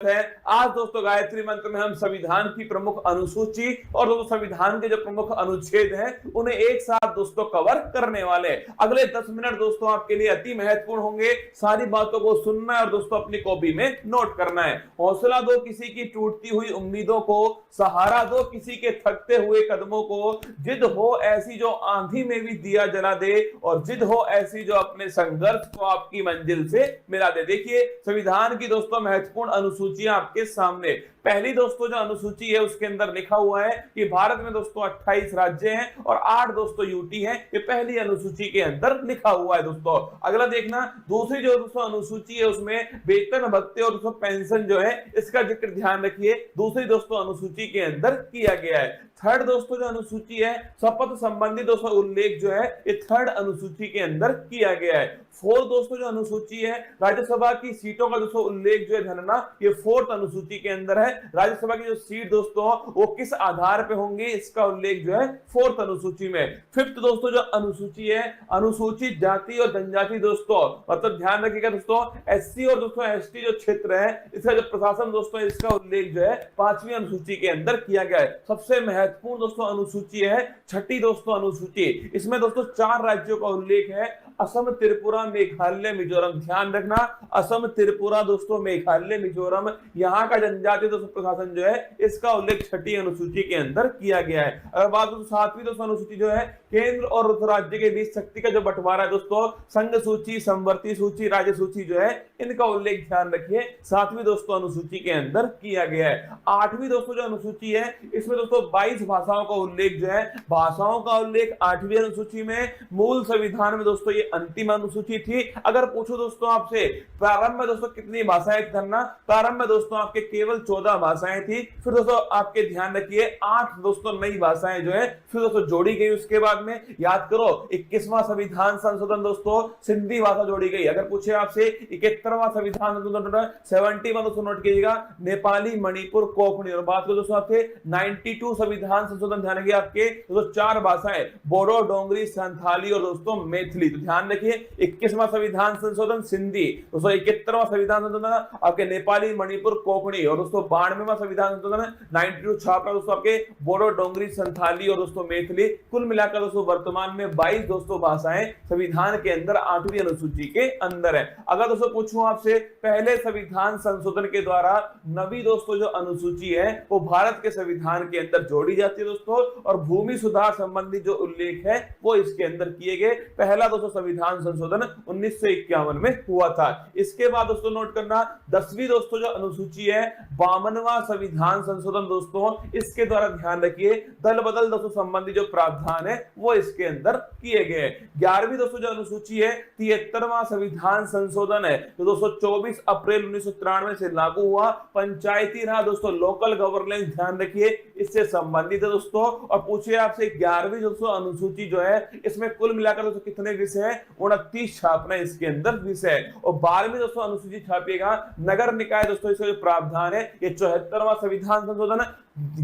है। आज दोस्तों गायत्री मंत्र में हम संविधान की प्रमुख अनुसूची और दोस्तों संविधान के जो प्रमुख अनुच्छेद हैं उन्हें एक साथ दोस्तों कवर करने वाले। अगले 10 मिनट दोस्तों आपके लिए अति महत्वपूर्ण होंगे। सारी बातों को सुनना है और दोस्तों अपनी कॉपी में नोट करना है। हौसला दो किसी की टूटती हुई उम्मीदों को, सहारा दो किसी के थकते हुए कदमों को, जिद हो ऐसी जो आंधी में भी दिया जला दे और जिद हो ऐसी जो अपने संघर्ष को आपकी मंजिल से मिला दे। देखिए संविधान की दोस्तों महत्वपूर्ण अनुसूचियां आपके सामने। पहली दोस्तों जो अनुसूची है उसके अंदर लिखा हुआ है कि भारत में दोस्तों 28 राज्य हैं और 8 दोस्तों यूटी हैं। ये पहली अनुसूची के अंदर लिखा हुआ है दोस्तों। अगला देखना, दूसरी जो दोस्तों अनुसूची है उसमें वेतन भत्ते और दोस्तों पेंशन जो है इसका जिक्र ध्यान रखिए दूसरी दोस्तों अनुसूची के अंदर किया गया है। थर्ड दोस्तों जो अनुसूची है शपथ संबंधी दोस्तों उल्लेख जो है ये थर्ड अनुसूची के अंदर किया गया है। फोर्थ दोस्तों जो अनुसूची है राज्यसभा की सीटों का दोस्तों उल्लेख जो है धरना ये फोर्थ अनुसूची के अंदर है। राज्यसभा की जो सीट दोस्तों वो किस आधार पे होंगे इसका उल्लेख जो है फोर्थ अनुसूची में। फिफ्थ दोस्तों जो अनुसूची है अनुसूचित जाति और जनजाति दोस्तों, मतलब ध्यान रखिएगा दोस्तों एससी और दोस्तों एसटी जो क्षेत्र है इसका जो प्रशासन दोस्तों इसका उल्लेख जो है 5वीं अनुसूची के अंदर किया गया है। सबसे महत्वपूर्ण दोस्तों अनुसूची है छठी दोस्तों अनुसूची। इसमें दोस्तों 4 राज्यों का उल्लेख है, असम, त्रिपुरा, मेघालय, मिजोरम। ध्यान रखना असम, त्रिपुरा दोस्तों, मेघालय, मिजोरम, यहाँ का जनजातीय दोस्तों प्रशासन जो है इसका उल्लेख छठी अनुसूची के अंदर किया गया है। अगर बात करें 7वीं दोस्तों अनुसूची जो है केंद्र और राज्य के बीच शक्ति का जो बंटवारा है दोस्तों, संघ सूची, समवर्ती सूची, राज्य सूची जो है इनका उल्लेख ध्यान रखिए 7वीं दोस्तों अनुसूची के अंदर किया गया है। 8वीं दोस्तों जो अनुसूची है इसमें दोस्तों 22 भाषाओं का उल्लेख जो है, भाषाओं का उल्लेख 8वीं अनुसूची में। मूल संविधान में दोस्तों ये अंतिम अनुसूची थी। अगर पूछो दोस्तों आपसे प्रारंभ में दोस्तों कितनी भाषाएं करना, प्रारंभ में दोस्तों आपके केवल 14 भाषाएं थी। फिर दोस्तों आपके ध्यान रखिए 8 दोस्तों नई भाषाएं जो है फिर दोस्तों जोड़ी गई। उसके बाद में याद करो 21वां संविधान संशोधन दोस्तों सिंधी भाषा जोड़ी गई। अगर पूछे आपसे 71वां संविधान संशोधन 71 दोस्तों नोट कीजिएगा नेपाली, मणिपुर, कोंकणी। और बात करो दोस्तों आपके 92 संविधान संशोधन ध्यान रखिए आपके दोस्तों 4 भाषाएं बोडो, डोंगरी, संथाली और दोस्तों मैथिली। तो ध्यान रखिए 21वां संविधान संशोधन सिंधी, दोस्तों 71वां संविधान संशोधन आपके नेपाली, मणिपुर, कोंकणी और दोस्तों 92वां संविधान संशोधन 92 छापरा दोस्तों आपके बोडो, डोंगरी, संथाली और दोस्तों मैथिली। कुल मिलाकर दोस्तों वर्तमान में 22 दोस्तों भाषाएं संविधान के अंदर 8वीं अनुसूची के अंदर है। अगर दोस्तों पूछूं आपसे पहले संविधान संशोधन के द्वारा नवी दोस्तों जो अनुसूची है वो भारत के संविधान के अंदर जोड़ी जाती है दोस्तों और भूमि सुधार संबंधी जो उल्लेख है वो इसके अंदर किए गए। पहला दोस्तों संविधान संशोधन 1951 में हुआ था। इसके बाद दोस्तों नोट करना 10वीं दोस्तों जो अनुसूची है 52वां संविधान संशोधन दोस्तों, इसके द्वारा ध्यान रखिए दल बदल दोस्तों संबंधी जो प्रावधान है वो इसके अंदर किए गए। 11वीं दोस्तों जो अनुसूची है 73वां संविधान संशोधन है जो दोस्तों 24 अप्रैल 1993 से लागू हुआ। पंचायती राज दोस्तों लोकल गवर्नेंस ध्यान रखिए इससे संबंधित है दोस्तों। और पूछिए आपसे 11वीं दोस्तों अनुसूची जो है इसमें कुल मिलाकर दोस्तों कितने विषय है 29 छापना इसके अंदर विषय है। और 12वीं दोस्तों अनुसूची छापिएगा नगर निकाय दोस्तों इसका जो प्रावधान है ये 74वां संविधान संशोधन।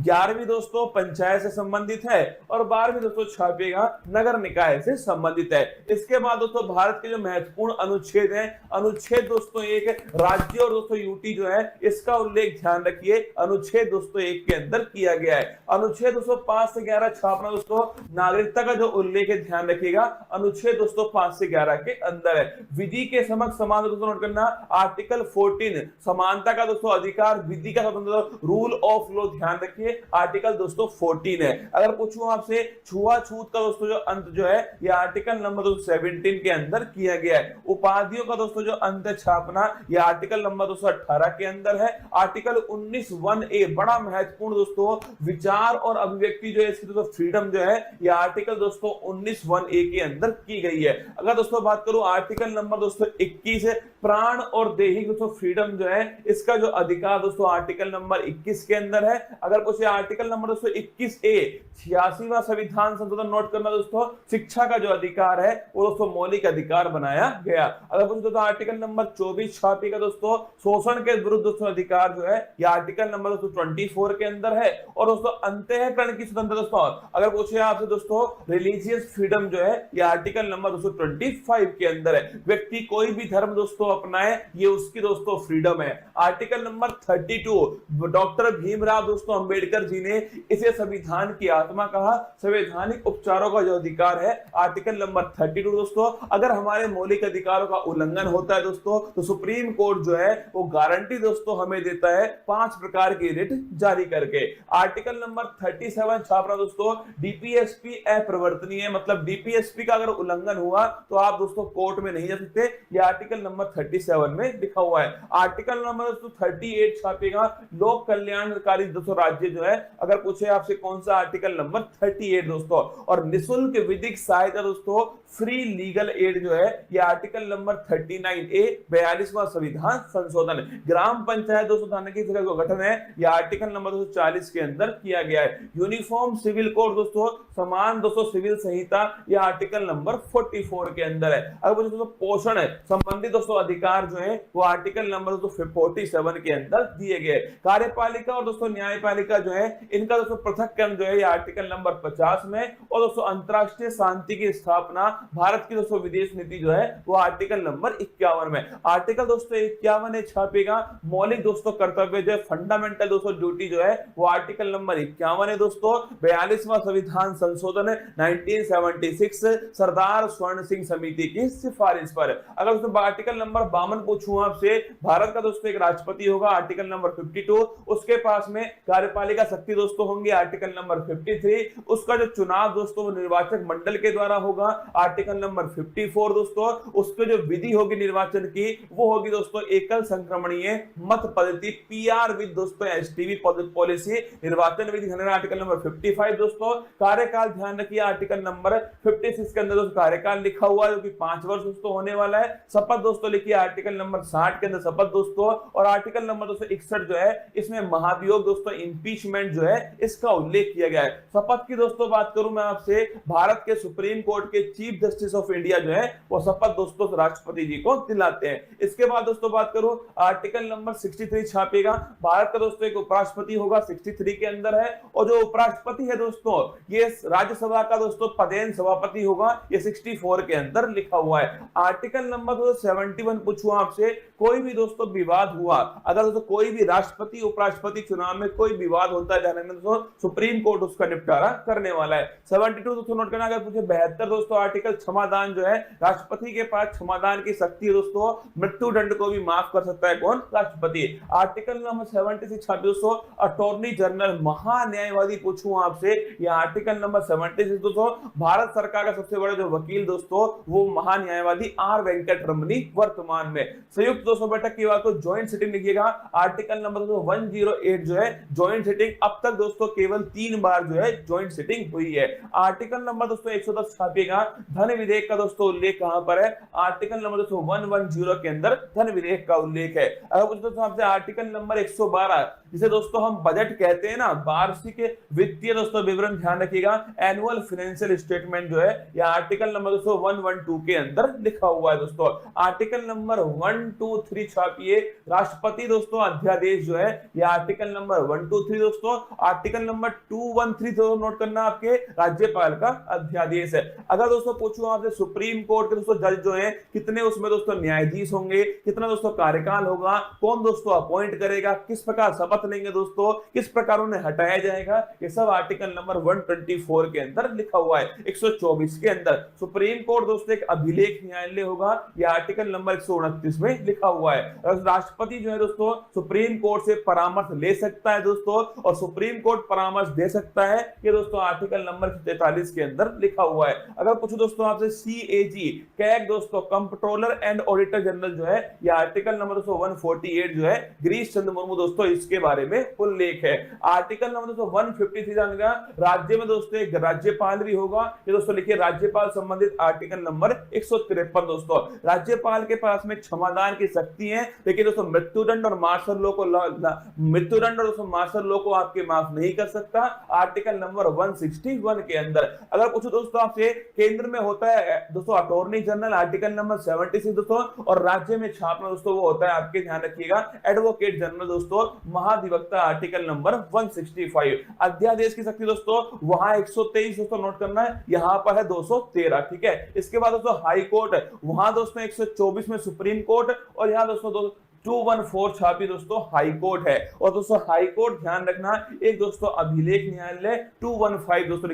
11वीं दोस्तों पंचायत से संबंधित है और 12वीं दोस्तों छापिएगा नगर निकाय से संबंधित है। इसके बाद दोस्तों भारत के जो महत्वपूर्ण अनुच्छेद है अनुच्छेद दोस्तों 1 राज्य और दोस्तों यूटी जो है इसका उल्लेख ध्यान रखिए अनुच्छेद दोस्तों 1 के अंदर किया गया है। अनुच्छेद दोस्तों 5 से 11 छापना दोस्तों नागरिकता का जो उल्लेख है ध्यान रखिएगा अनुच्छेद दोस्तों 5 से 11 के अंदर है। विधि के समक्ष समान दोस्तों नोट करना आर्टिकल 14 समानता का दोस्तों अधिकार, विधि का स्वतंत्रता, रूल ऑफ लॉ ध्यान रखिए आर्टिकल दोस्तों 14 है। अगर पूछूं आपसे छुआछूत का दोस्तों जो अंत जो है ये आर्टिकल नंबर 17 के अंदर किया गया है। उपाधियों का दोस्तों जो अंत छापना ये आर्टिकल नंबर 218 के अंदर है। आर्टिकल 19(1)(a) बड़ा महत्वपूर्ण दोस्तों विचार और अभिव्यक्ति जो है इसकी दोस्तों फ्रीडम जो है ये आर्टिकल दोस्तों 19(1)(a) के अंदर की गई है। अगर दोस्तों बात करूं आर्टिकल नंबर दोस्तों 21 है प्राण और दैहिक दोस्तों फ्रीडम जो है इसका जो अधिकार दोस्तों आर्टिकल नंबर 21 के अंदर है। अगर पूछे आर्टिकल नंबर दोस्तों 21(a) 86वां संविधान संशोधन नोट करना दोस्तों शिक्षा का जो अधिकार है वो दोस्तों मौलिक अधिकार बनाया गया। अगर पूछे दोस्तों आर्टिकल नंबर 24 छापिएगा दोस्तों शोषण के विरुद्ध दोस्तों अधिकार जो है ये आर्टिकल नंबर दोस्तों 24 के अंदर है। और दोस्तों अंतःकरण की स्वतंत्रता दोस्तों अगर पूछे आपसे दोस्तों रिलीजियस फ्रीडम जो है ये आर्टिकल नंबर दोस्तों 25 के अंदर है। व्यक्ति कोई भी धर्म दोस्तों अपनाए, ये उसकी दोस्तों फ्रीडम है। आर्टिकल नंबर 32, डॉक्टर भीमराव दोस्तों अंबेडकर जी ने इसे संविधान की आत्मा कहा। संवैधानिक उपचारों का जो अधिकार है, आर्टिकल नंबर 32 दोस्तों, अगर हमारे मौलिक अधिकारों का उल्लंघन होता है दोस्तों, तो सुप्रीम कोर्ट जो है वो गारंटी दोस्तों हमें देता है 5 प्रकार की रिट जारी करके। आर्टिकल नंबर 37 छापरा दोस्तों, डीपीएसपी अप्रवर्तनीय है, मतलब डीपीएसपी का अगर उल्लंघन हुआ तो आप दोस्तों कोर्ट में नहीं जा सकते। ये आर्टिकल नंबर 37 में लिखा हुआ है। आर्टिकल नंबर दोस्तों 38 छापेगा, लोक कल्याणकारी दोस्तों राज्य जो है, अगर पूछे आपसे कौन सा, आर्टिकल नंबर 38 दोस्तों। और निःशुल्क विधिक सहायता दोस्तों, फ्री लीगल एड जो है, ये आर्टिकल नंबर 39A 42वां संविधान संशोधन। ग्राम पंचायत दोस्तों थाने की जगह गठन है, यह आर्टिकल नंबर 240 के अंदर किया गया है। यूनिफॉर्म सिविल कोड दोस्तों, समान दोस्तों सिविल संहिता, यह आर्टिकल नंबर 44 के अंदर है। अगर दोस्तों पोषण है संबंधित दोस्तों अधिकार जो है वो आर्टिकल नंबर 47 के अंदर दिए गए। कार्यपालिका और दोस्तों न्यायपालिका जो है, इनका दोस्तों पृथक्करण जो है, ये आर्टिकल नंबर 50 में। और दोस्तों अंतरराष्ट्रीय शांति की स्थापना, भारत की दोस्तों विदेश नीति जो है वो आर्टिकल नंबर 51 में। आर्टिकल दोस्तों 51 छापेगा, मौलिक दोस्तों कर्तव्य जो है, फंडामेंटल दोस्तों ड्यूटी जो है, वो आर्टिकल नंबर 51 है दोस्तों। 42वां संविधान संशोधन 1976 सरदार स्वर्ण सिंह समिति की सिफारिश पर। अगर दोस्तों आर्टिकल नंबर 52 पूछूं आपसे, भारत का दोस्तों एक राष्ट्रपति होगा, आर्टिकल नंबर 52। उसके पास में कार्यपालिका शक्ति दोस्तों होंगे, आर्टिकल नंबर 53। उसका जो चुनाव दोस्तों वो निर्वाचक मंडल के द्वारा होगा, आर्टिकल नंबर 54 दोस्तों। उसके जो विधि होगी निर्वाचन की, वो होगी दोस्तों एकल संक्रमणीय मत पद्धति, पीआर विद दोस्तों एसटीवी पॉलिसी, निर्वाचन विधि आर्टिकल नंबर 55 दोस्तों। कार्यकाल ध्यान रखिए, आर्टिकल नंबर 56 के अंदर दोस्तों कार्यकाल लिखा हुआ है, जो कि 5 वर्ष दोस्तों होने वाला है। शपथ दोस्तों लिखिए, आर्टिकल नंबर 60 के अंदर शपथ दोस्तों। और आर्टिकल नंबर 261 जो है, इसमें महाभियोग दोस्तों, इंपीचमेंट जो है, इसका उल्लेख किया गया है। शपथ की दोस्तों बात करूं मैं आपसे, भारत के सुप्रीम कोर्ट के चीफ जस्टिस ऑफ इंडिया जो है, वो शपथ दोस्तों राष्ट्रपति जी को दिलाते हैं। इसके बाद दोस्तों बात करूं, आर्टिकल नंबर 63 छापेगा, भारत का दोस्तों एक उपराष्ट्रपति होगा, 63 के अंदर है। और जो उपराष्ट्रपति है दोस्तों, ये राज्यसभा का दोस्तों पदेन सभापति होगा, ये 64 के अंदर लिखा हुआ है। आर्टिकल नंबर 71 पूछूं आपसे, कोई भी दोस्तों विवाद हुआ, अगर दोस्तों कोई भी राष्ट्रपति उपराष्ट्रपति चुनाव में कोई विवाद होता है जाने में दोस्तों, सुप्रीम कोर्ट उसका निपटारा करने वाला है। 72 दोस्तों नोट करना। अगर पूछे 72 दोस्तों, आर्टिकल क्षमादान जो है, राष्ट्रपति के पास क्षमादान की शक्ति है दोस्तों, मृत्यु दंड को भी माफ कर सकता है कौन, राष्ट्रपति। आर्टिकल नंबर 76 दोस्तों, अटॉर्नी जनरल महान्यायवादी पूछूं आपसे, यह आर्टिकल नंबर 76 दोस्तों, भारत सरकार का सबसे बड़ा जो वकील दोस्तों, वो महान्यायवादी आर वेंकट रमनी वर्तमान में। संयुक्त दोस्तों बैठक की बात को ज्वाइंट सिटिंग लिखिएगा, आर्टिकल नंबर 108 जो है, ज्वाइंट सिटिंग अब तक दोस्तों केवल 3 बार जो है ज्वाइंट सिटिंग हुई है। आर्टिकल नंबर दोस्तों 110 छापेगा, धन विधेयक का दोस्तों उल्लेख कहां पर है, आर्टिकल नंबर दोस्तों 110 के अंदर धन विधेयक का उल्लेख है। अगर दोस्तों आपसे आर्टिकल नंबर 112, जिसे दोस्तों हम बजट कहते हैं ना, वार्षिक वित्तीय दोस्तों विवरण ध्यान रखिएगा, एनुअल फाइनेंशियल स्टेटमेंट जो है, यह आर्टिकल नंबर दोस्तों 112 के अंदर लिखा हुआ है दोस्तों। आर्टिकल नंबर 123 छापिए, राष्ट्रपति दोस्तों अध्यादेश जो है, यह आर्टिकल नंबर 123 दोस्तों। आर्टिकल नंबर 213 दोस्तों नोट करना, आपके राज्यपाल का अध्यादेश है। अगर दोस्तों पूछूं आपसे, सुप्रीम कोर्ट के दोस्तों जज जो है, कितने उसमें दोस्तों न्यायाधीश होंगे, कितना दोस्तों कार्यकाल होगा, कौन दोस्तों अपॉइंट करेगा, किस प्रकार शपथ लेंगे दोस्तों, किस प्रकार उन्हें हटाया जाएगा, ये सब आर्टिकल नंबर 124 के अंदर लिखा हुआ है। 124 के अंदर सुप्रीम कोर्ट दोस्तों एक अभिलेख न्यायालय होगा, यह आर्टिकल नंबर 129 में लिखा हुआ है। राष्ट्रपति जो है दोस्तों सुप्रीम कोर्ट से परामर्श ले सकता है दोस्तों, और सुप्रीम कोर्ट परामर्श दे सकता है, ये दोस्तों आर्टिकल नंबर 43 के अंदर लिखा हुआ है। अगर कुछ दोस्तों आपसे सीएजी कैग दोस्तों, कंट्रोलर एंड ऑडिटर जनरल जो है, यह आर्टिकल नंबर 148 जो है, गिरीश चंद्र मुर्मू दोस्तों, इसके बारे में उल्लेख है। आर्टिकल नंबर 153 जानेगा, राज्य में दोस्तों एक राज्यपाल भी होगा, ये दोस्तों लिखिए, राज्यपाल संबंधित आर्टिकल नंबर 153 दोस्तों। राज्यपाल के पास में क्षमादान की शक्ति है, लेकिन दोस्तों मृत्युदंड और मार्शल लॉ को मृत्युदंड और मार्शल लॉ को आपके माफ नहीं कर सकता, आर्टिकल नंबर 161 के अंदर। अगर पूछो दोस्तों आपसे, केंद्र में होता है दोस्तों अटॉर्नी जनरल, आर्टिकल नंबर 76 दोस्तों, और राज्य में छापना दोस्तों वो होता है, आपके ध्यान रखिएगा, एडवोकेट जनरल दोस्तों, महाधिवक्ता आर्टिकल नंबर 165। अध्यादेश की शक्ति दोस्तों वहां 123 दोस्तों नोट करना है, यहां पर है 213, ठीक है। इसके बाद दोस्तों हाई कोर्ट, वहां दोस्तों 124 में इसमें सुप्रीम कोर्ट, और यहाँ दोस्तों 214 छापी दोस्तों हाई कोर्ट है। और दोस्तों हाई कोर्ट ध्यान रखना एक दोस्तों अभिलेख न्यायालय 215 दोस्तों,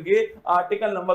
आर्टिकल नंबर